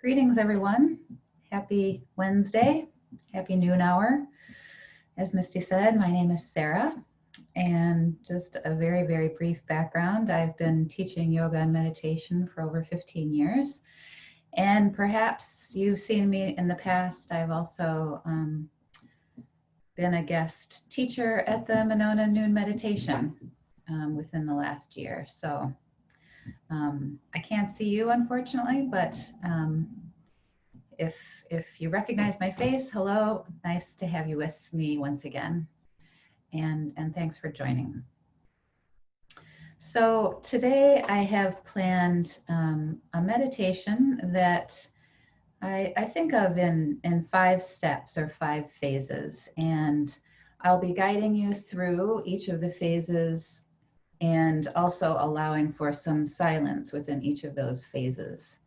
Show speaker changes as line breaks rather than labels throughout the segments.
Greetings, everyone. Happy Wednesday. Happy noon hour. As Misty said, my name is Sara, and just a very, very brief background. I've been teaching yoga and meditation for over 15 years, and perhaps you've seen me in the past. I've also been a guest teacher at the Monona Noon Meditation within the last year. So I can't see you, unfortunately, but if you recognize my face, hello, nice to have you with me once again, and thanks for joining. So today I have planned a meditation that I think of in 5 steps or 5 phases, and I'll be guiding you through each of the phases and also allowing for some silence within each of those phases.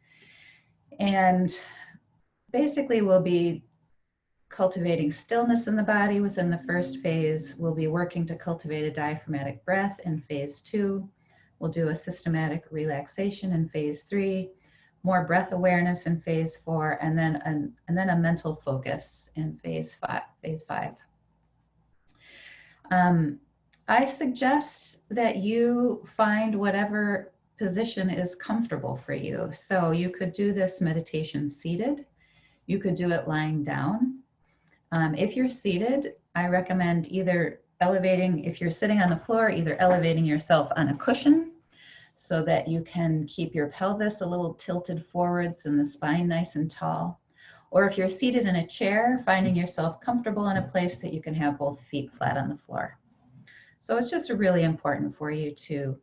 And basically we'll be cultivating stillness in the body within the first phase. We'll be working to cultivate a diaphragmatic breath in phase 2. We'll do a systematic relaxation in phase 3, more breath awareness in phase 4, and then a mental focus in phase 5. I suggest that you find whatever position is comfortable for you. So you could do this meditation seated. You could do it lying down. If you're seated, I recommend either elevating, if you're sitting on the floor, either elevating yourself on a cushion so that you can keep your pelvis a little tilted forwards and the spine nice and tall. Or if you're seated in a chair, finding yourself comfortable in a place that you can have both feet flat on the floor. So it's just really important for you to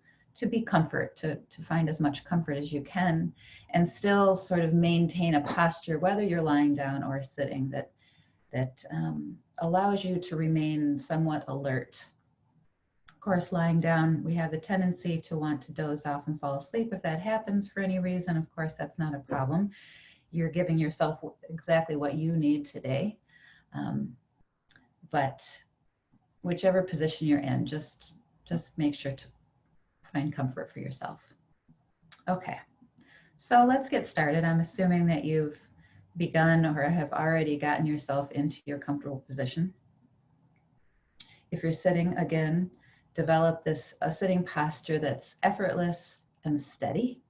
be comfort, to find as much comfort as you can and still sort of maintain a posture, whether you're lying down or sitting, that allows you to remain somewhat alert. Of course, lying down, we have the tendency to want to doze off and fall asleep. If that happens for any reason, of course, that's not a problem. You're giving yourself exactly what you need today. But whichever position you're in, just make sure to find comfort for yourself. Okay, so let's get started. I'm assuming that you've begun or have already gotten yourself into your comfortable position. If you're sitting, again, develop a sitting posture that's effortless and steady.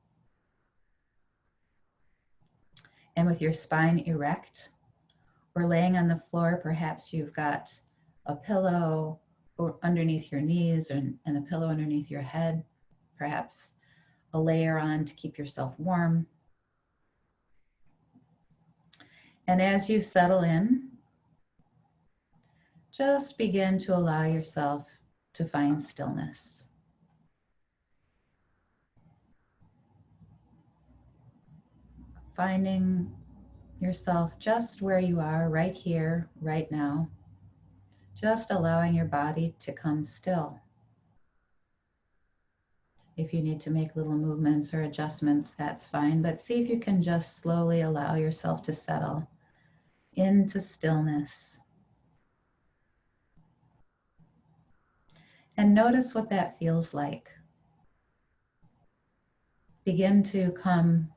And with your spine erect, or laying on the floor, perhaps you've got a pillow or underneath your knees and a pillow underneath your head, perhaps a layer on to keep yourself warm. And as you settle in, just begin to allow yourself to find stillness. Finding yourself just where you are, right here, right now. Just allowing your body to come still. If you need to make little movements or adjustments, that's fine. But see if you can just slowly allow yourself to settle into stillness. And notice what that feels like. Begin to come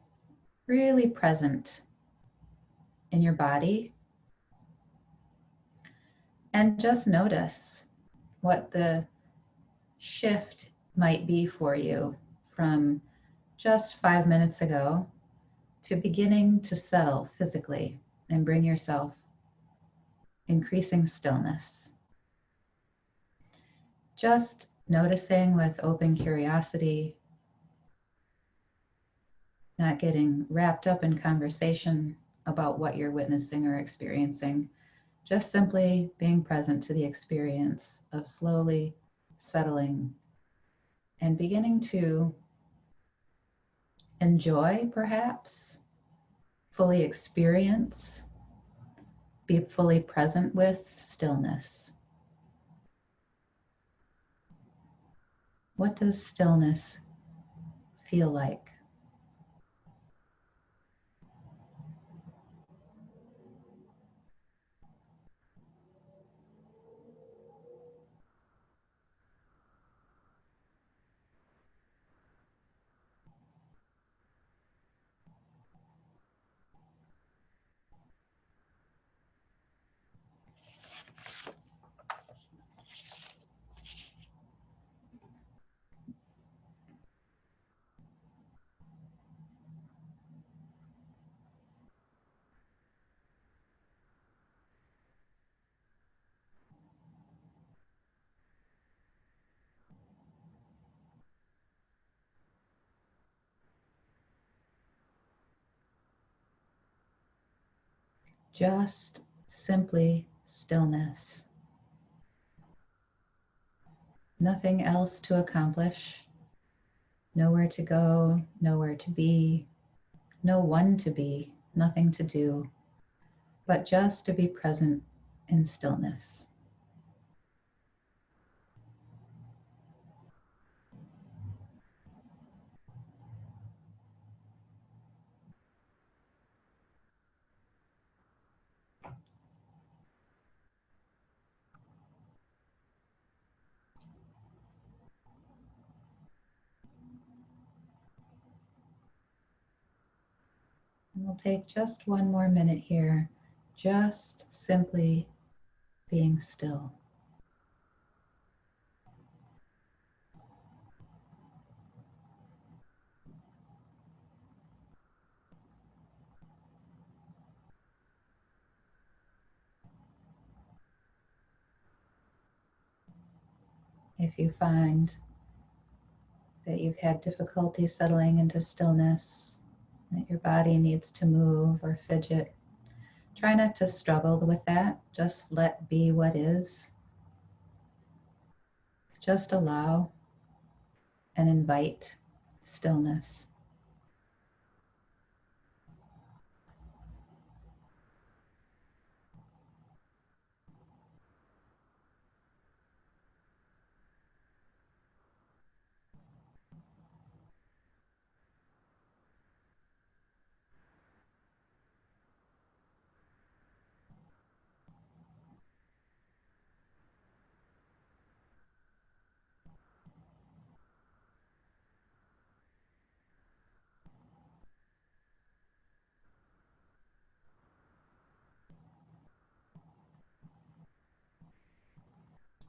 really present in your body. And just notice what the shift might be for you from just 5 minutes ago to beginning to settle physically and bring yourself increasing stillness. Just noticing with open curiosity, not getting wrapped up in conversation about what you're witnessing or experiencing, just simply being present to the experience of slowly settling and beginning to enjoy, perhaps, fully experience, be fully present with stillness. What does stillness feel like? Just simply stillness. Nothing else to accomplish. Nowhere to go, nowhere to be, no one to be, nothing to do, but just to be present in stillness. And we'll take just one more minute here, just simply being still. If you find that you've had difficulty settling into stillness, that your body needs to move or fidget, try not to struggle with that. Just let be what is. Just allow and invite stillness.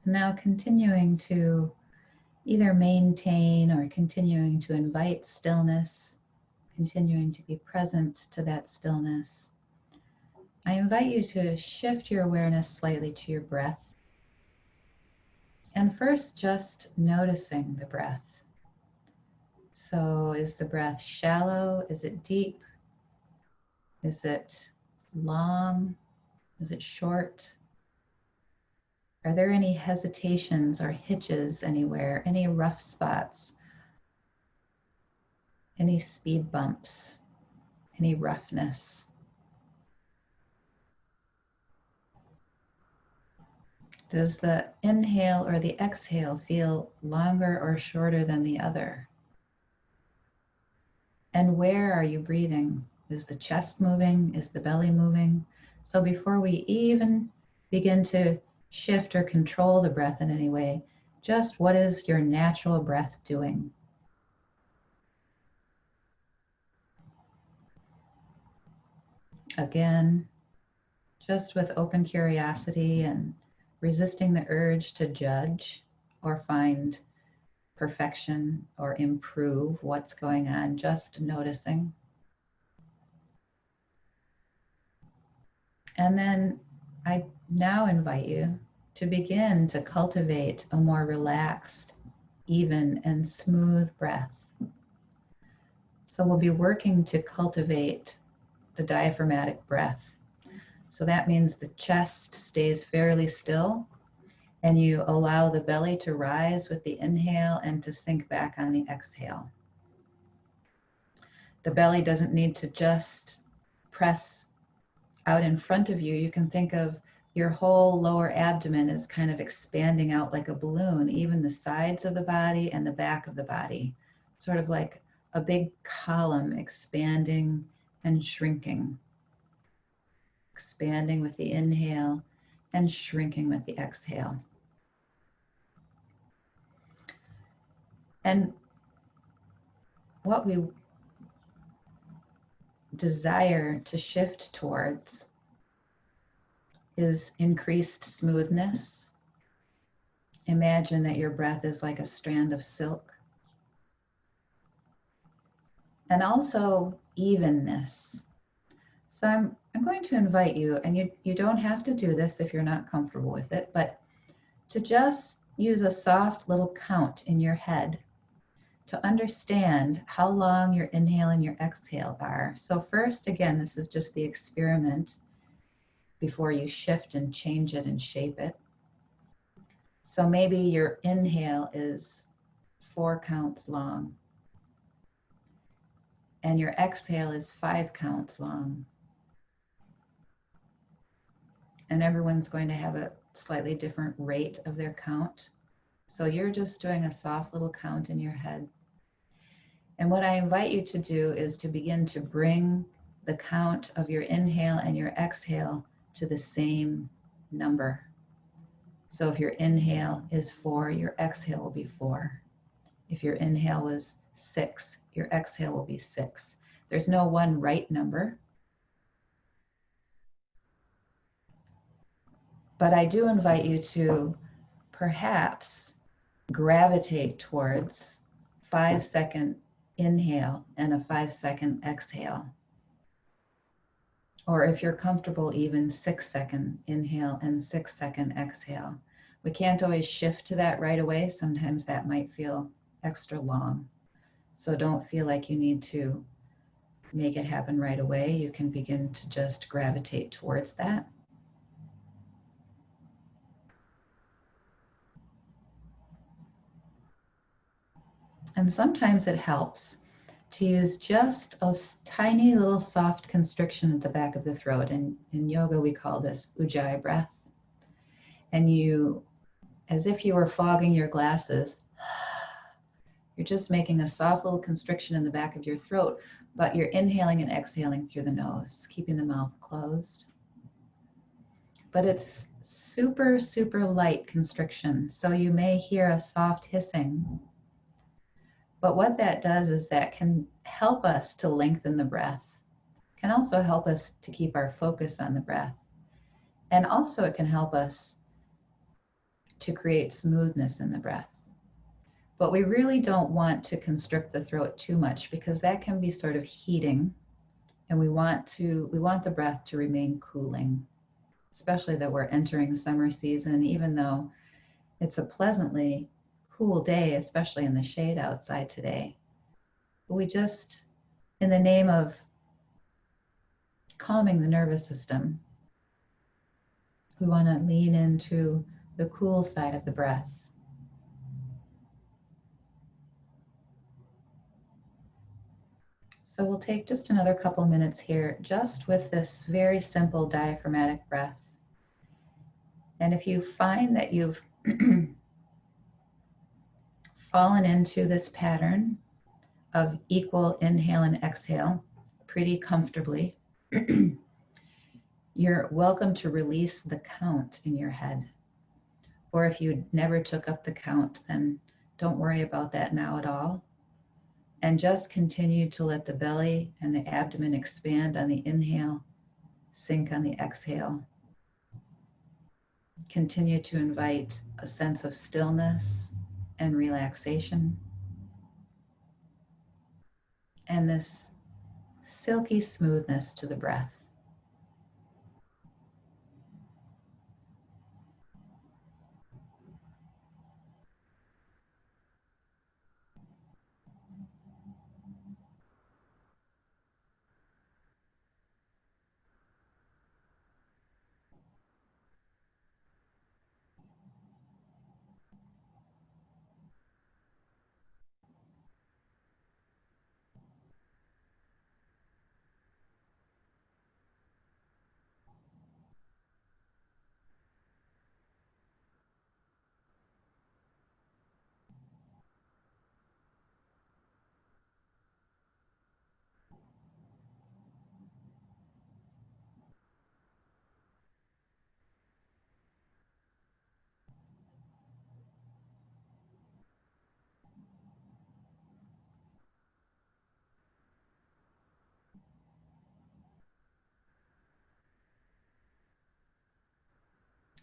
Now continuing to either maintain or continuing to invite stillness, continuing to be present to that stillness. I invite you to shift your awareness slightly to your breath. And first, just noticing the breath. So, is the breath shallow? Is it deep? Is it long? Is it short? Are there any hesitations or hitches anywhere? Any rough spots? Any speed bumps? Any roughness? Does the inhale or the exhale feel longer or shorter than the other? And where are you breathing? Is the chest moving? Is the belly moving? So before we even begin to shift or control the breath in any way, just what is your natural breath doing? Again, just with open curiosity and resisting the urge to judge or find perfection or improve what's going on, just noticing. And then I now invite you to begin to cultivate a more relaxed, even, and smooth breath. So we'll be working to cultivate the diaphragmatic breath. So that means the chest stays fairly still and you allow the belly to rise with the inhale and to sink back on the exhale. The belly doesn't need to just press out in front of you. You can think of your whole lower abdomen is kind of expanding out like a balloon, even the sides of the body and the back of the body, sort of like a big column expanding and shrinking, expanding with the inhale and shrinking with the exhale. And what we desire to shift towards is increased smoothness. Imagine that your breath is like a strand of silk. And also evenness. So I'm going to invite you, and you don't have to do this if you're not comfortable with it, but to just use a soft little count in your head to understand how long your inhale and your exhale are. So first, again, this is just the experiment. before you shift and change it and shape it. So maybe your inhale is 4 counts long, and your exhale is 5 counts long. And everyone's going to have a slightly different rate of their count. So you're just doing a soft little count in your head. And what I invite you to do is to begin to bring the count of your inhale and your exhale to the same number. So if your inhale is 4, your exhale will be 4. If your inhale was 6, your exhale will be 6. There's no one right number. But I do invite you to perhaps gravitate towards 5-second inhale and a 5-second exhale. Or if you're comfortable, even 6-second inhale and 6-second exhale. We can't always shift to that right away. Sometimes that might feel extra long. So don't feel like you need to make it happen right away. You can begin to just gravitate towards that. And sometimes it helps to use just a tiny little soft constriction at the back of the throat. In yoga, we call this ujjayi breath. And you, as if you were fogging your glasses, you're just making a soft little constriction in the back of your throat, but you're inhaling and exhaling through the nose, keeping the mouth closed. But it's super, super light constriction. So you may hear a soft hissing. But what that does is that can help us to lengthen the breath, can also help us to keep our focus on the breath. And also it can help us to create smoothness in the breath. But we really don't want to constrict the throat too much because that can be sort of heating, and we want the breath to remain cooling, especially that we're entering summer season, even though it's a pleasantly cool day, especially in the shade outside today. But we just, in the name of calming the nervous system, we want to lean into the cool side of the breath. So we'll take just another couple minutes here, just with this very simple diaphragmatic breath. And if you find that you've fallen into this pattern of equal inhale and exhale pretty comfortably, you're welcome to release the count in your head. Or if you never took up the count, then don't worry about that now at all. And just continue to let the belly and the abdomen expand on the inhale, sink on the exhale. Continue to invite a sense of stillness and relaxation. And this silky smoothness to the breath.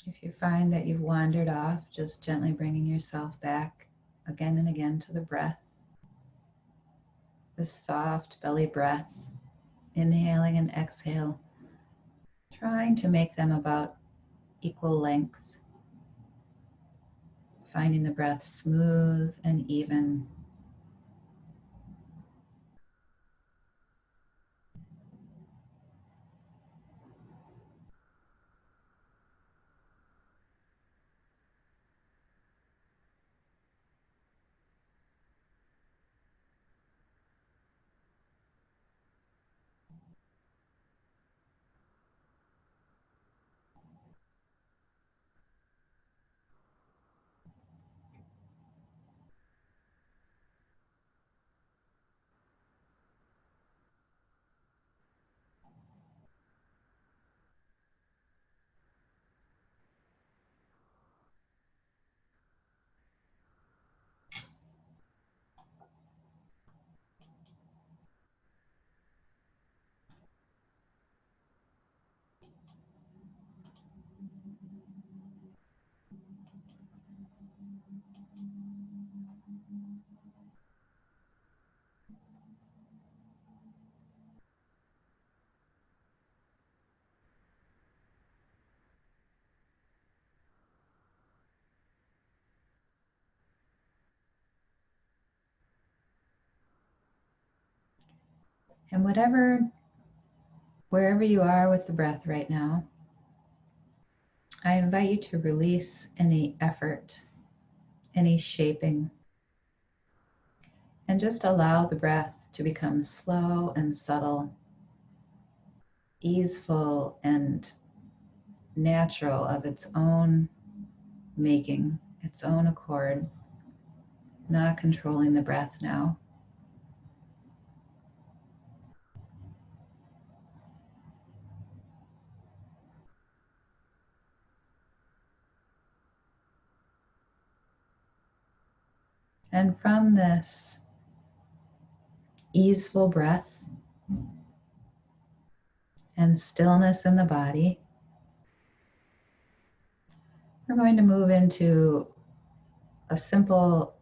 If you find that you've wandered off, just gently bringing yourself back again and again to the breath. This soft belly breath, inhaling and exhale, trying to make them about equal length. Finding the breath smooth and even. And wherever you are with the breath right now, I invite you to release any effort, any shaping, and just allow the breath to become slow and subtle, easeful and natural of its own making, its own accord, not controlling the breath now. And from this easeful breath and stillness in the body, we're going to move into a simple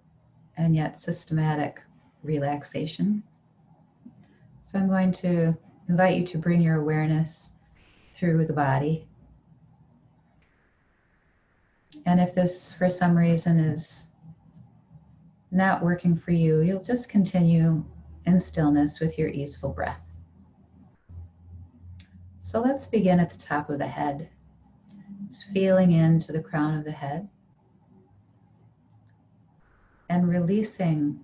and yet systematic relaxation. So I'm going to invite you to bring your awareness through the body. And if this, for some reason, is not working for you, you'll just continue in stillness with your easeful breath. So let's begin at the top of the head. It's feeling into the crown of the head and releasing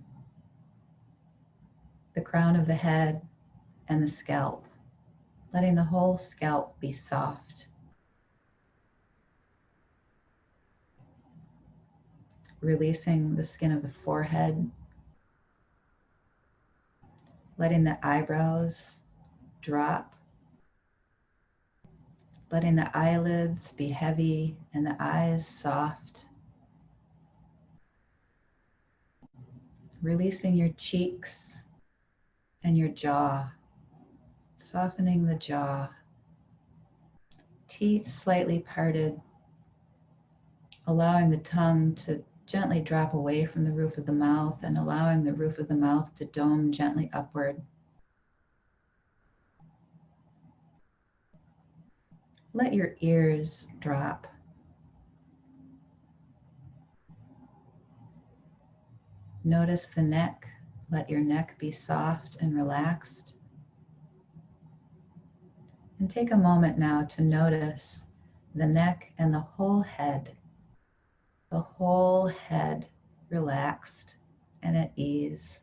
the crown of the head and the scalp, letting the whole scalp be soft. Releasing the skin of the forehead, letting the eyebrows drop, letting the eyelids be heavy and the eyes soft. Releasing your cheeks and your jaw, softening the jaw, teeth slightly parted, allowing the tongue to gently drop away from the roof of the mouth and allowing the roof of the mouth to dome gently upward. Let your ears drop. Notice the neck. Let your neck be soft and relaxed. And take a moment now to notice the neck and the whole head relaxed and at ease.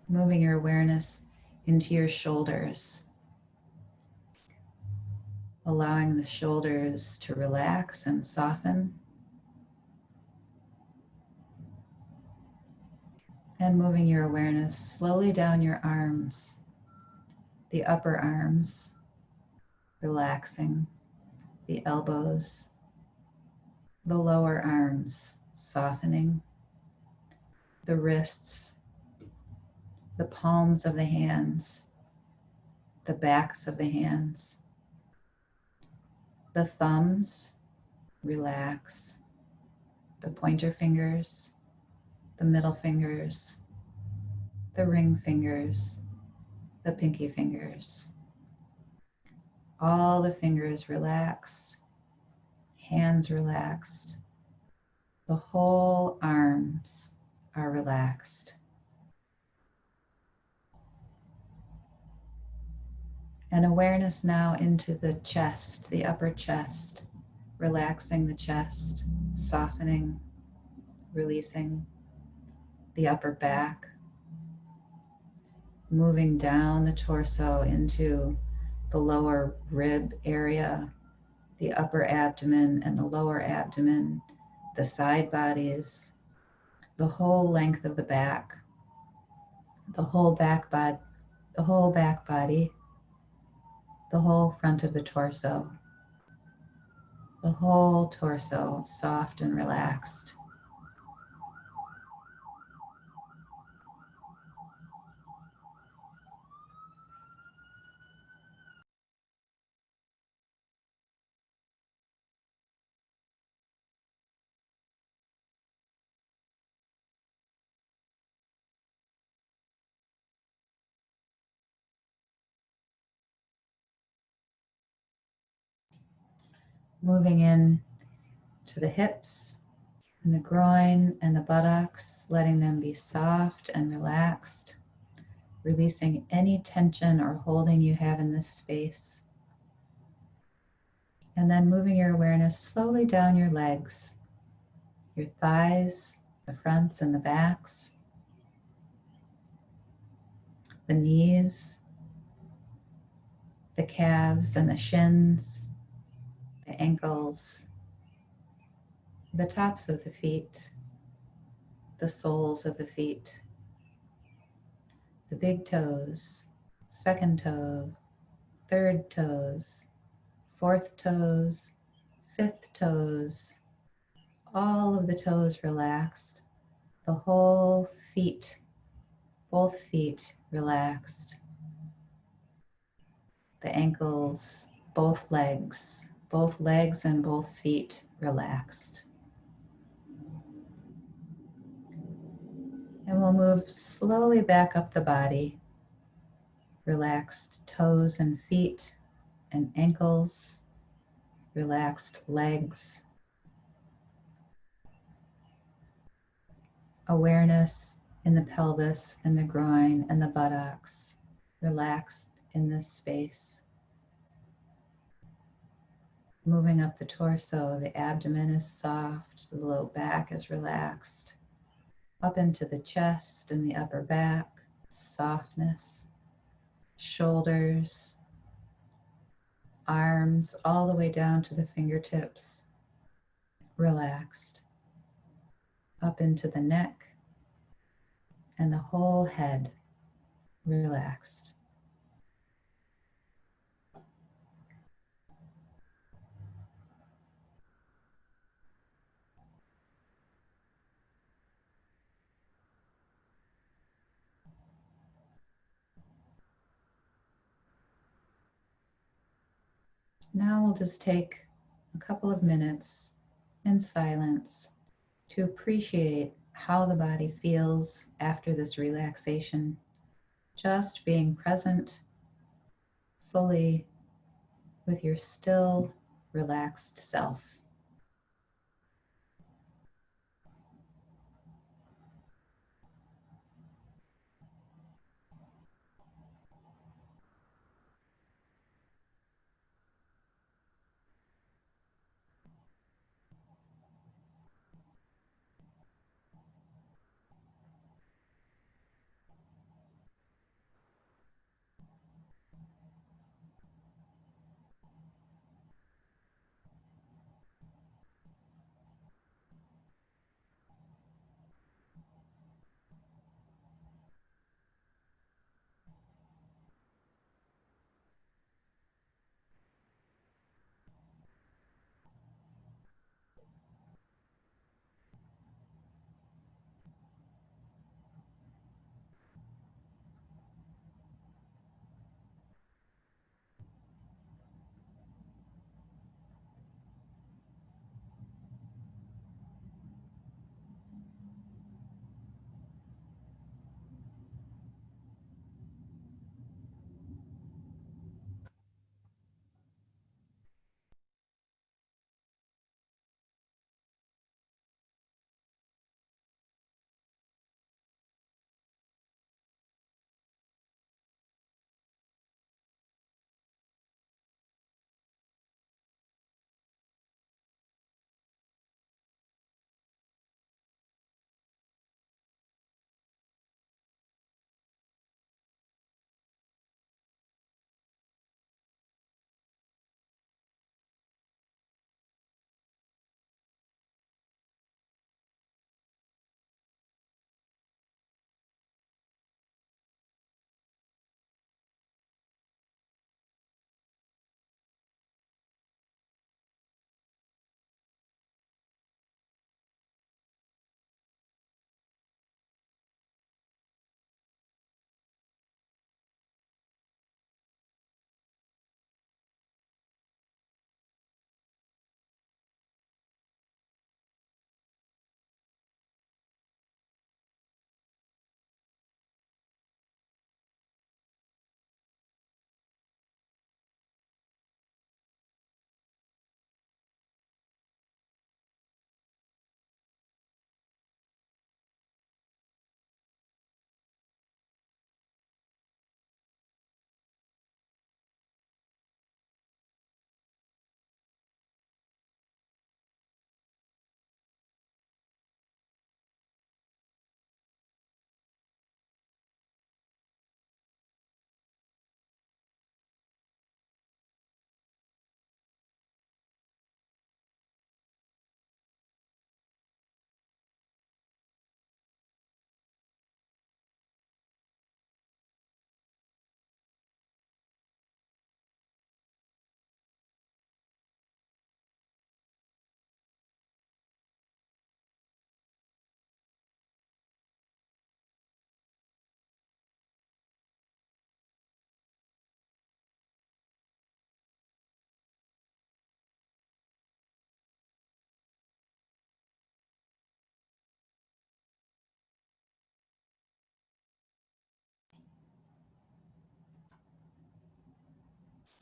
Moving your awareness into your shoulders, allowing the shoulders to relax and soften. And moving your awareness slowly down your arms, the upper arms, relaxing, the elbows, the lower arms, softening, the wrists, the palms of the hands, the backs of the hands, the thumbs, relax, the pointer fingers, the middle fingers, the ring fingers, the pinky fingers. All the fingers relaxed, hands relaxed, the whole arms are relaxed. And awareness now into the chest, the upper chest, relaxing the chest, softening, releasing the upper back, moving down the torso into the lower rib area, the upper abdomen and the lower abdomen, the side bodies, the whole length of the back, the whole back body, the whole back body, the whole front of the torso, the whole torso soft and relaxed. Moving in to the hips and the groin and the buttocks, letting them be soft and relaxed, releasing any tension or holding you have in this space. And then moving your awareness slowly down your legs, your thighs, the fronts and the backs, the knees, the calves and the shins, the ankles, the tops of the feet, the soles of the feet, the big toes, second toe, third toes, fourth toes, fifth toes, all of the toes relaxed, the whole feet, both feet relaxed, the ankles, both legs and both feet relaxed. And we'll move slowly back up the body, relaxed toes and feet and ankles, relaxed legs, awareness in the pelvis and the groin and the buttocks, relaxed in this space. Moving up the torso, the abdomen is soft, the low back is relaxed. Up into the chest and the upper back, softness, shoulders, arms, all the way down to the fingertips, relaxed. Up into the neck and the whole head, relaxed. Now we'll just take a couple of minutes in silence to appreciate how the body feels after this relaxation. Just being present fully with your still, relaxed self.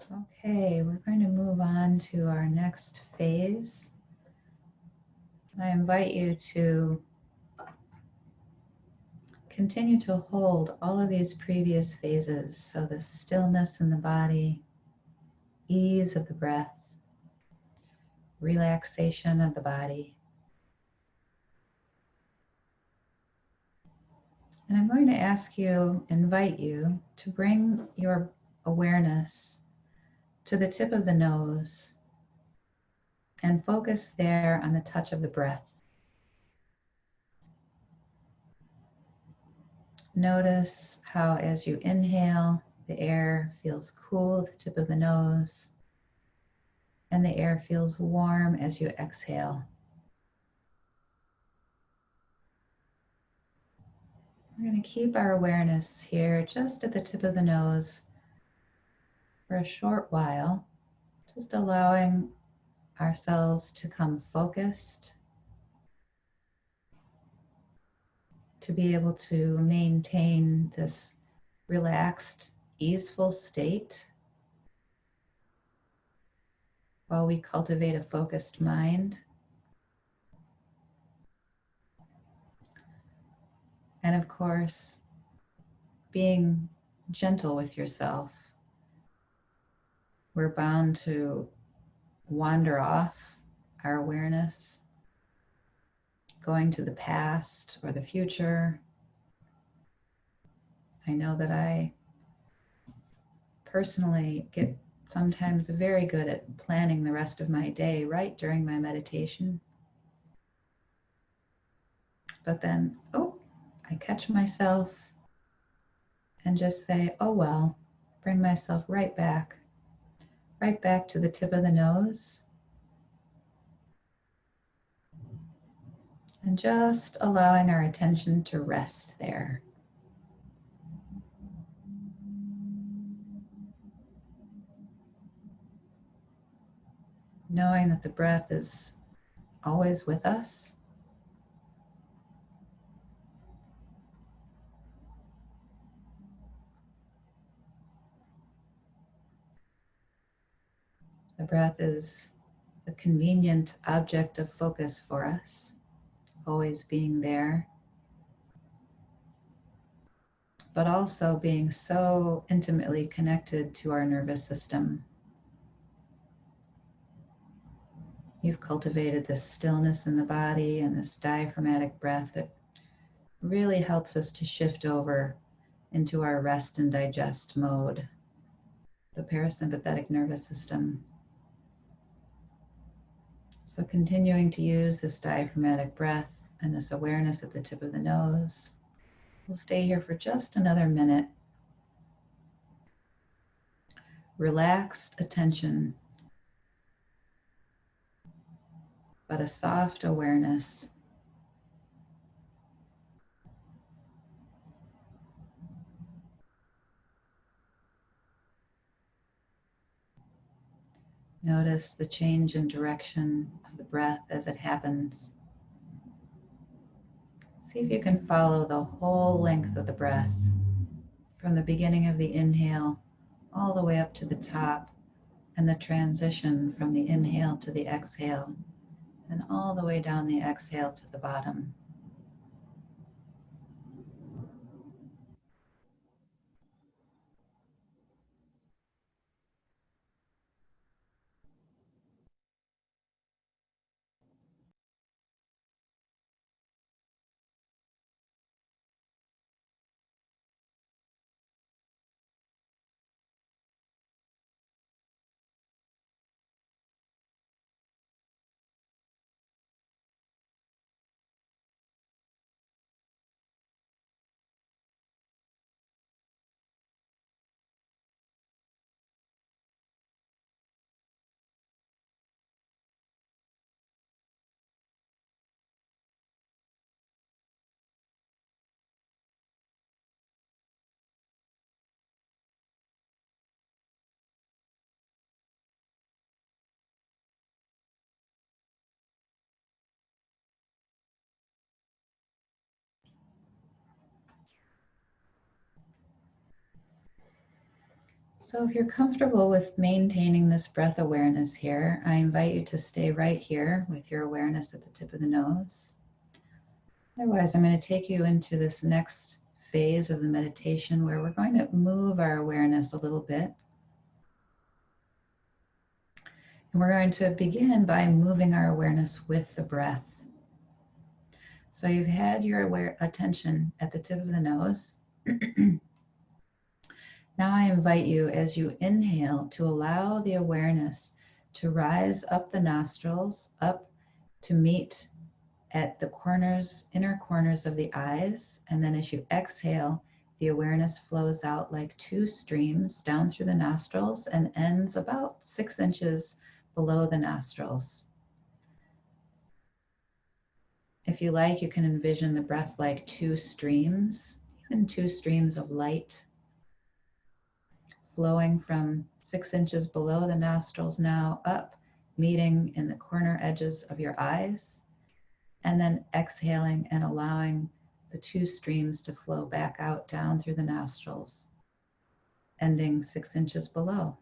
Okay, we're going to move on to our next phase. I invite you to continue to hold all of these previous phases. So the stillness in the body, ease of the breath, relaxation of the body. And I'm going to invite you to bring your awareness to the tip of the nose and focus there on the touch of the breath. Notice how as you inhale, the air feels cool at the tip of the nose, and the air feels warm as you exhale. We're going to keep our awareness here just at the tip of the nose for a short while, just allowing ourselves to come focused, to be able to maintain this relaxed, easeful state while we cultivate a focused mind. And of course, being gentle with yourself. We're bound to wander off our awareness, going to the past or the future. I know that I personally get sometimes very good at planning the rest of my day right during my meditation. But then, I catch myself and just say, oh well, bring myself right back to the tip of the nose, and just allowing our attention to rest there. Knowing that the breath is always with us. The breath is a convenient object of focus for us, always being there, but also being so intimately connected to our nervous system. You've cultivated this stillness in the body and this diaphragmatic breath that really helps us to shift over into our rest and digest mode, the parasympathetic nervous system. So continuing to use this diaphragmatic breath and this awareness at the tip of the nose. We'll stay here for just another minute. Relaxed attention, but a soft awareness. Notice the change in direction of the breath as it happens. See if you can follow the whole length of the breath from the beginning of the inhale all the way up to the top, and the transition from the inhale to the exhale, and all the way down the exhale to the bottom. So if you're comfortable with maintaining this breath awareness here, I invite you to stay right here with your awareness at the tip of the nose. Otherwise, I'm going to take you into this next phase of the meditation where we're going to move our awareness a little bit. And we're going to begin by moving our awareness with the breath. So you've had your attention at the tip of the nose. Now I invite you, as you inhale, to allow the awareness to rise up the nostrils, up to meet at the corners, inner corners of the eyes. And then as you exhale, the awareness flows out like two streams down through the nostrils and ends about 6 inches below the nostrils. If you like, you can envision the breath like two streams, even two streams of light flowing from 6 inches below the nostrils now up, meeting in the corner edges of your eyes, and then exhaling and allowing the two streams to flow back out down through the nostrils, ending 6 inches below.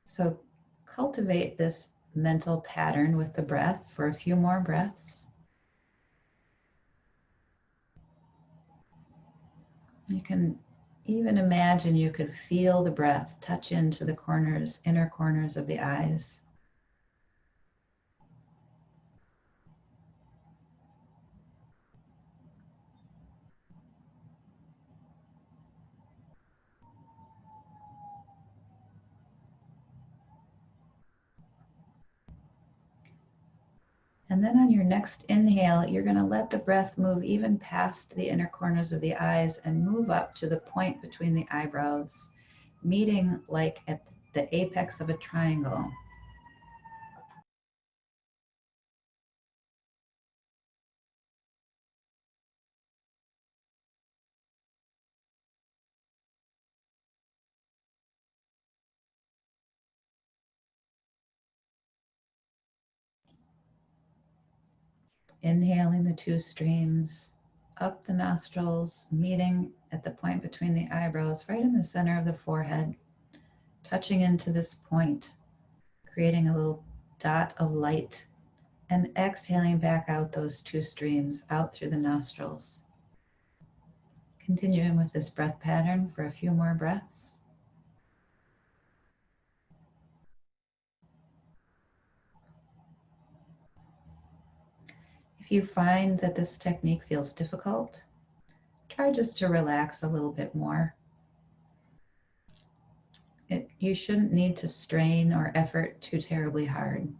So cultivate this mental pattern with the breath for a few more breaths. You can even imagine you could feel the breath touch into the corners, inner corners of the eyes. And then on your next inhale, you're going to let the breath move even past the inner corners of the eyes and move up to the point between the eyebrows, meeting like at the apex of a triangle. Inhaling the two streams up the nostrils, meeting at the point between the eyebrows, right in the center of the forehead, touching into this point, creating a little dot of light, and exhaling back out those two streams out through the nostrils. Continuing with this breath pattern for a few more breaths. If you find that this technique feels difficult, try just to relax a little bit more. You shouldn't need to strain or effort too terribly hard.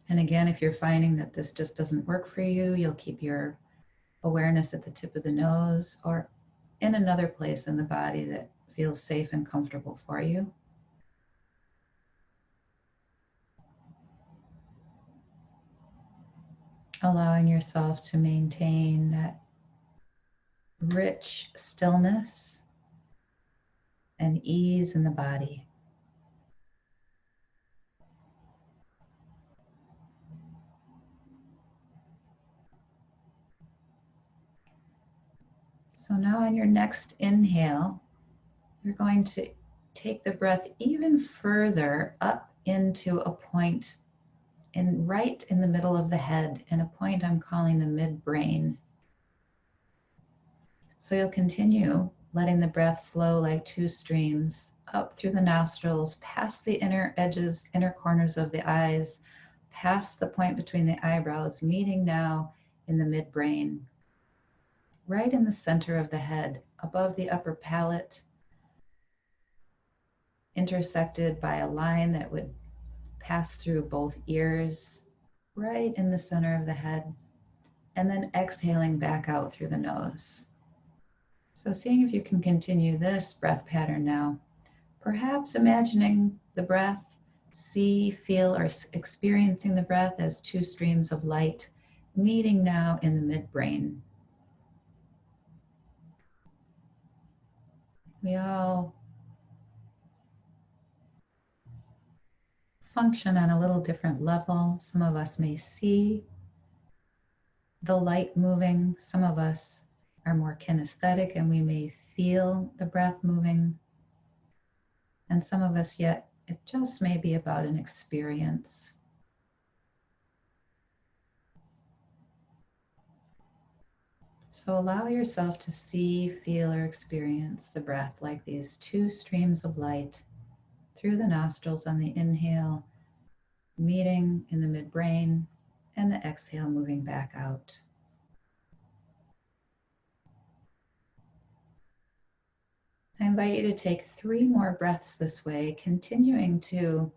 And again, if you're finding that this just doesn't work for you, you'll keep your awareness at the tip of the nose or in another place in the body that feels safe and comfortable for you. Allowing yourself to maintain that rich stillness and ease in the body. So now on your next inhale, you're going to take the breath even further up into a point right in the middle of the head, and a point I'm calling the midbrain. So you'll continue letting the breath flow like two streams up through the nostrils, past the inner edges, inner corners of the eyes, past the point between the eyebrows, meeting now in the midbrain, right in the center of the head, above the upper palate, intersected by a line that would pass through both ears, right in the center of the head, and then exhaling back out through the nose. So seeing if you can continue this breath pattern now, perhaps imagining the breath, see, feel, or experiencing the breath as two streams of light meeting now in the midbrain. We all function on a little different level. Some of us may see the light moving. Some of us are more kinesthetic and we may feel the breath moving. And some of us yet, it just may be about an experience. So allow yourself to see, feel, or experience the breath like these two streams of light through the nostrils on the inhale, meeting in the midbrain, and the exhale moving back out. I invite you to take 3 more breaths this way, continuing to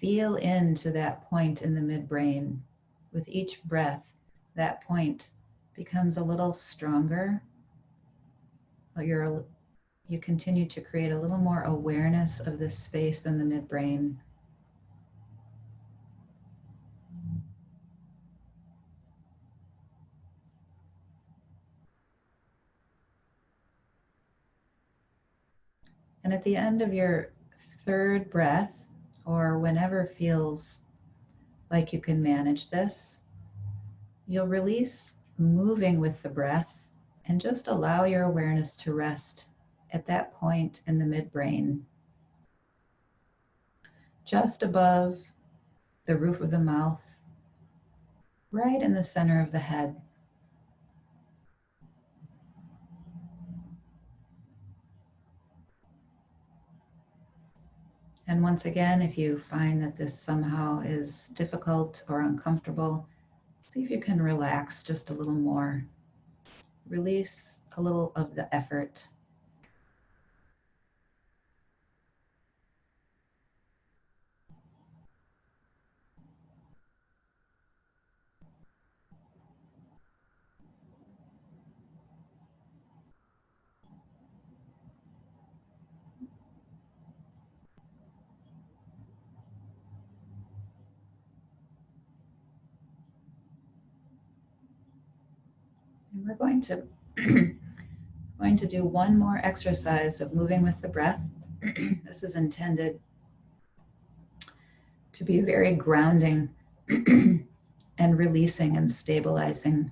feel into that point in the midbrain. With each breath, that point becomes a little stronger. You continue to create a little more awareness of this space in the midbrain. And at the end of your 3rd breath, or whenever feels like you can manage this, you'll release moving with the breath and just allow your awareness to rest at that point in the midbrain, just above the roof of the mouth, right in the center of the head. And once again, if you find that this somehow is difficult or uncomfortable, see if you can relax just a little more. Release a little of the effort. And we're going to do one more exercise of moving with the breath. This is intended to be very grounding and releasing and stabilizing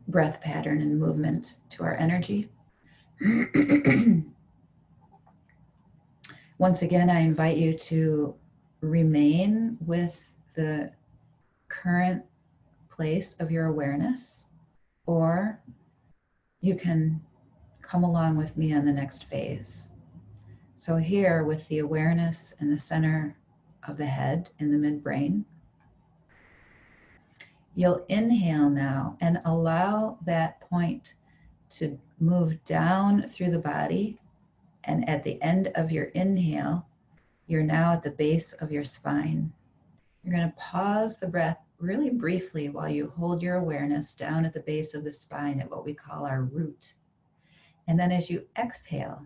breath pattern and movement to our energy. Once again, I invite you to remain with the current place of your awareness, or you can come along with me on the next phase. So here, with the awareness in the center of the head, in the midbrain, you'll inhale now and allow that point to move down through the body. And at the end of your inhale, you're now at the base of your spine. You're going to pause the breath really briefly while you hold your awareness down at the base of the spine at what we call our root. And then as you exhale,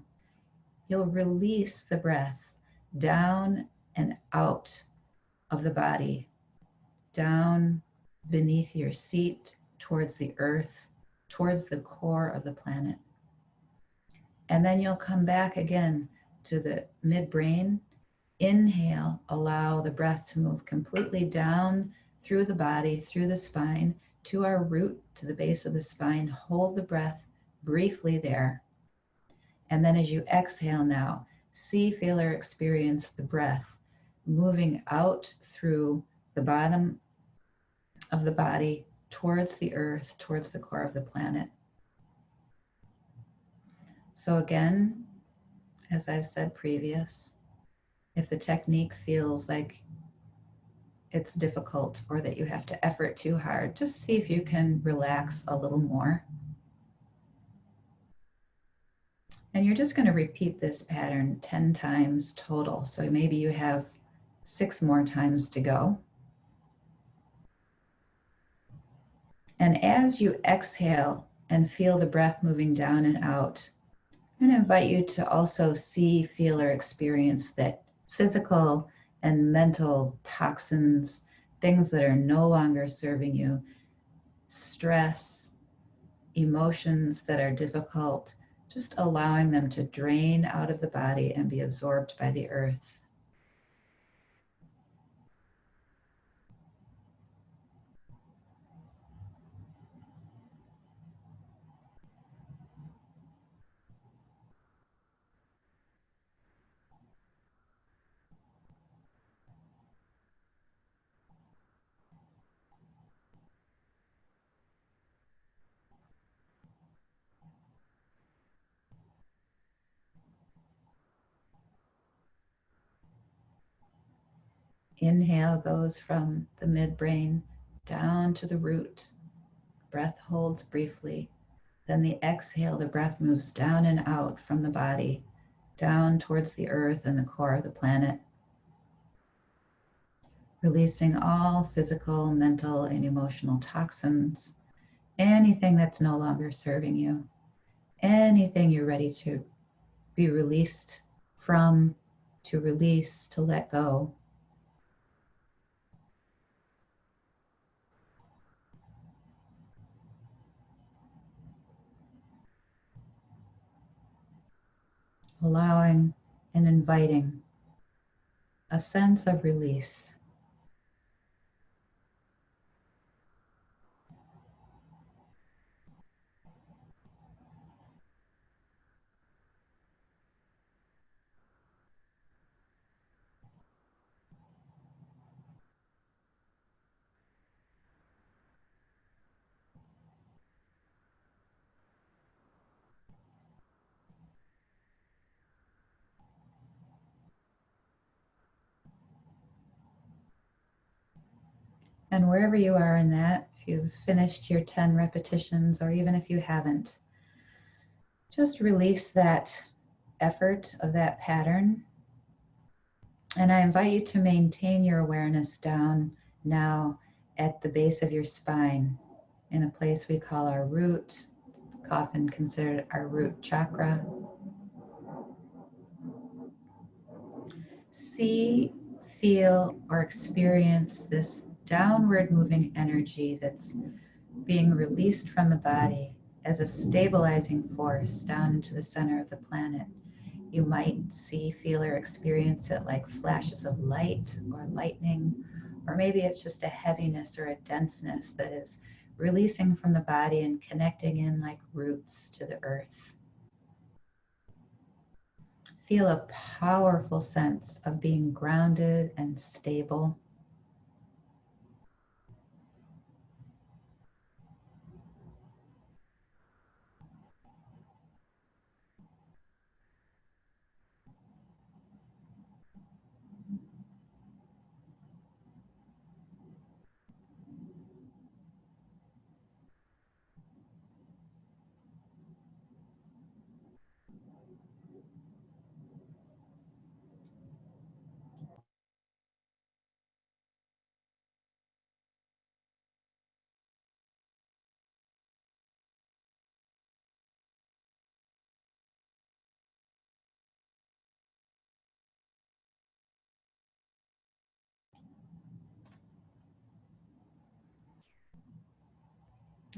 you'll release the breath down and out of the body, down beneath your seat, towards the earth, towards the core of the planet. And then you'll come back again to the midbrain. Inhale, allow the breath to move completely down through the body, through the spine, to our root, to the base of the spine. Hold the breath briefly there. And then as you exhale now, see, feel, or experience the breath moving out through the bottom of the body towards the earth, towards the core of the planet. So again, as I've said previous, if the technique feels like it's difficult or that you have to effort too hard, just see if you can relax a little more. And you're just going to repeat this pattern 10 times total. So maybe you have 6 more times to go. And as you exhale and feel the breath moving down and out, I'm going to invite you to also see, feel, or experience that physical and mental toxins, things that are no longer serving you, stress, emotions that are difficult, just allowing them to drain out of the body and be absorbed by the earth. Inhale goes from the midbrain down to the root. Breath holds briefly. Then the exhale, the breath moves down and out from the body, down towards the earth and the core of the planet, releasing all physical, mental, and emotional toxins, anything that's no longer serving you, anything you're ready to be released from, to release, to let go. Allowing and inviting a sense of release. And wherever you are in that, if you've finished your 10 repetitions, or even if you haven't, just release that effort of that pattern. And I invite you to maintain your awareness down now at the base of your spine, in a place we call our root, often considered our root chakra. See, feel, or experience this downward moving energy that's being released from the body as a stabilizing force down into the center of the planet. You might see, feel, or experience it like flashes of light or lightning, or maybe it's just a heaviness or a denseness that is releasing from the body and connecting in like roots to the earth. Feel a powerful sense of being grounded and stable.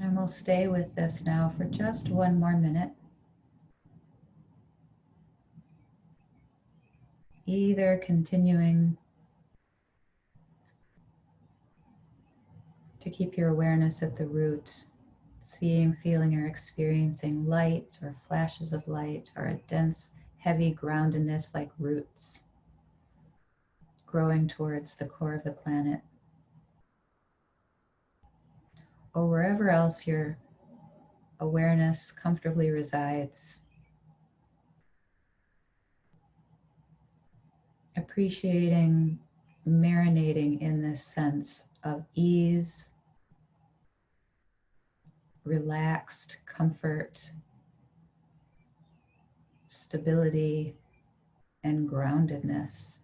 And we'll stay with this now for just one more minute. Either continuing to keep your awareness at the root, seeing, feeling, or experiencing light or flashes of light, or a dense, heavy groundedness like roots growing towards the core of the planet, or wherever else your awareness comfortably resides. Appreciating, marinating in this sense of ease, relaxed comfort, stability, and groundedness.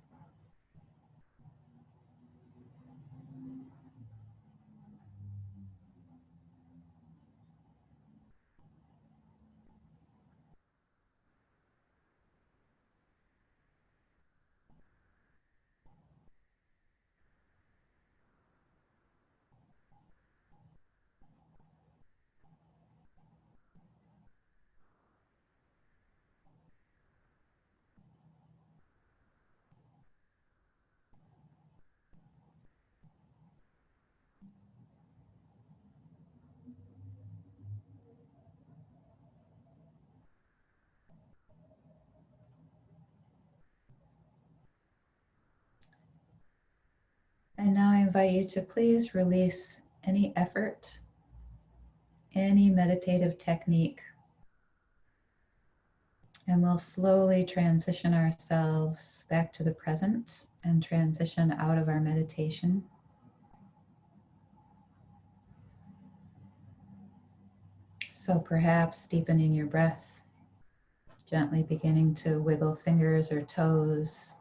And now I invite you to please release any effort, any meditative technique, and we'll slowly transition ourselves back to the present. and transition out of our meditation. So perhaps deepening your breath, gently beginning to wiggle fingers or toes,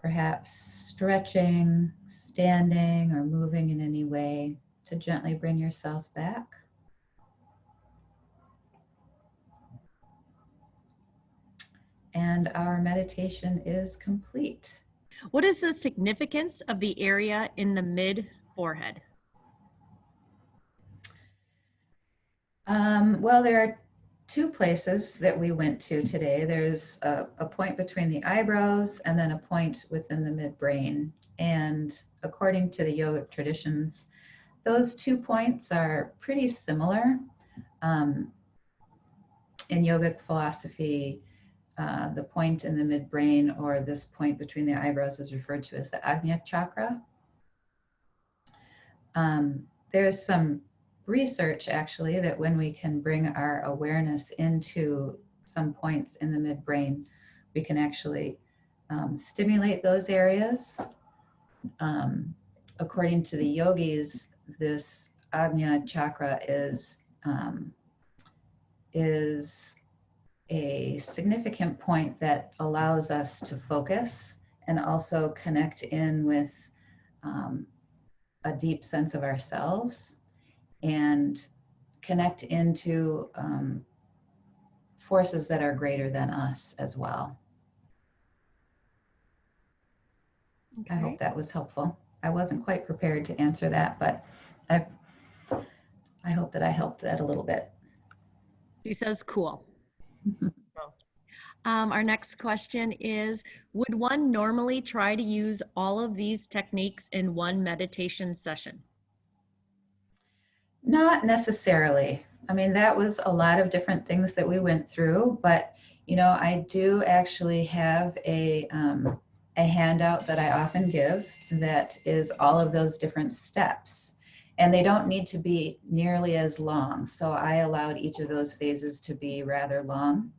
perhaps stretching, standing, or moving in any way to gently bring yourself back. And our meditation is complete.
What is the significance of the area in the mid-forehead?
Well, there are two places that we went to today. There's a point between the eyebrows and then a point within the midbrain. And according to the yogic traditions, those 2 points are pretty similar. In yogic philosophy, the point in the midbrain, or this point between the eyebrows, is referred to as the Ajna chakra. There's some research actually that when we can bring our awareness into some points in the midbrain, we can actually stimulate those areas. According to the yogis, this Ajna chakra is a significant point that allows us to focus and also connect in with a deep sense of ourselves and connect into forces that are greater than us as well. Okay. I hope that was helpful. I wasn't quite prepared to answer that, but I hope that I helped that a little bit.
She says cool. Our next question is, would one normally try to use all of these techniques in one meditation session?
Not necessarily. I mean, that was a lot of different things that we went through, but you know, I do actually have a handout that I often give that is all of those different steps, and they don't need to be nearly as long. So I allowed each of those phases to be rather long,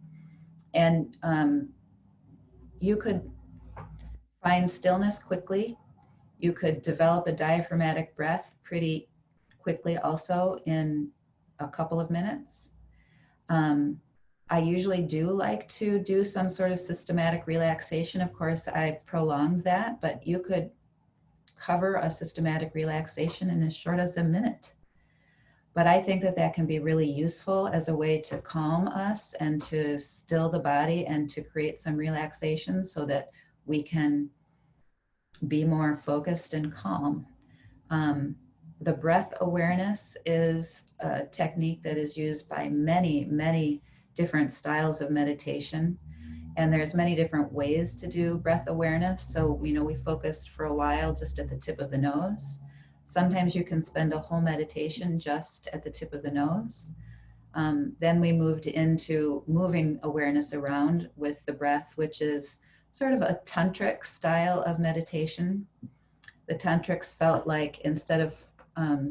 and you could find stillness quickly. You could develop a diaphragmatic breath pretty quickly also in a couple of minutes. I usually do like to do some sort of systematic relaxation. Of course, I prolonged that, but you could cover a systematic relaxation in as short as a minute. But I think that that can be really useful as a way to calm us and to still the body and to create some relaxation so that we can be more focused and calm. The breath awareness is a technique that is used by many, many different styles of meditation. And there's many different ways to do breath awareness. So, we focused for a while just at the tip of the nose. Sometimes you can spend a whole meditation just at the tip of the nose. Then we moved into moving awareness around with the breath, which is sort of a tantric style of meditation. The tantrics felt like instead of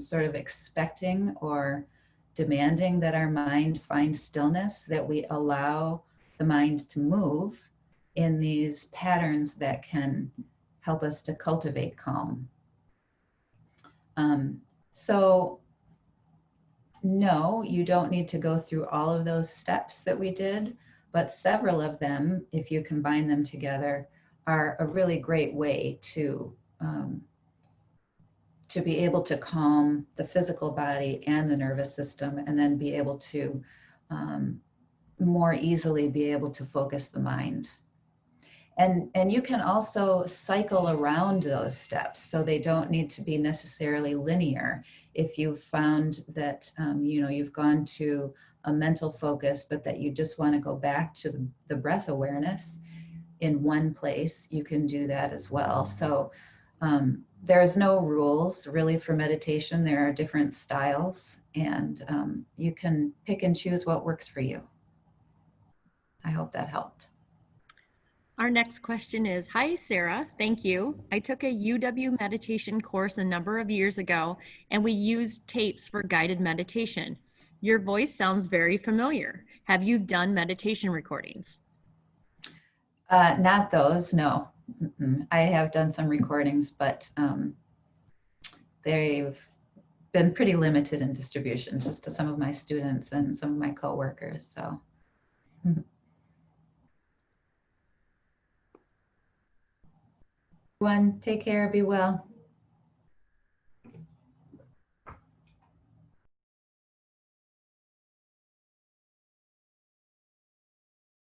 sort of expecting or demanding that our mind find stillness, that we allow the mind to move in these patterns that can help us to cultivate calm. So no, you don't need to go through all of those steps that we did, but several of them, if you combine them together, are a really great way to be able to calm the physical body and the nervous system, and then be able to more easily be able to focus the mind. And you can also cycle around those steps, so they don't need to be necessarily linear. If you've found that you've gone to a mental focus, but that you just want to go back to the breath awareness in one place, you can do that as well. So there's no rules really for meditation. There are different styles, and you can pick and choose what works for you. I hope that helped.
Our next question is, hi, Sara. Thank you. I took a UW meditation course a number of years ago, and we used tapes for guided meditation. Your voice sounds very familiar. Have you done meditation recordings?
Not those, no. I have done some recordings, but they've been pretty limited in distribution, just to some of my students and some of my coworkers. So, everyone, take care, be well.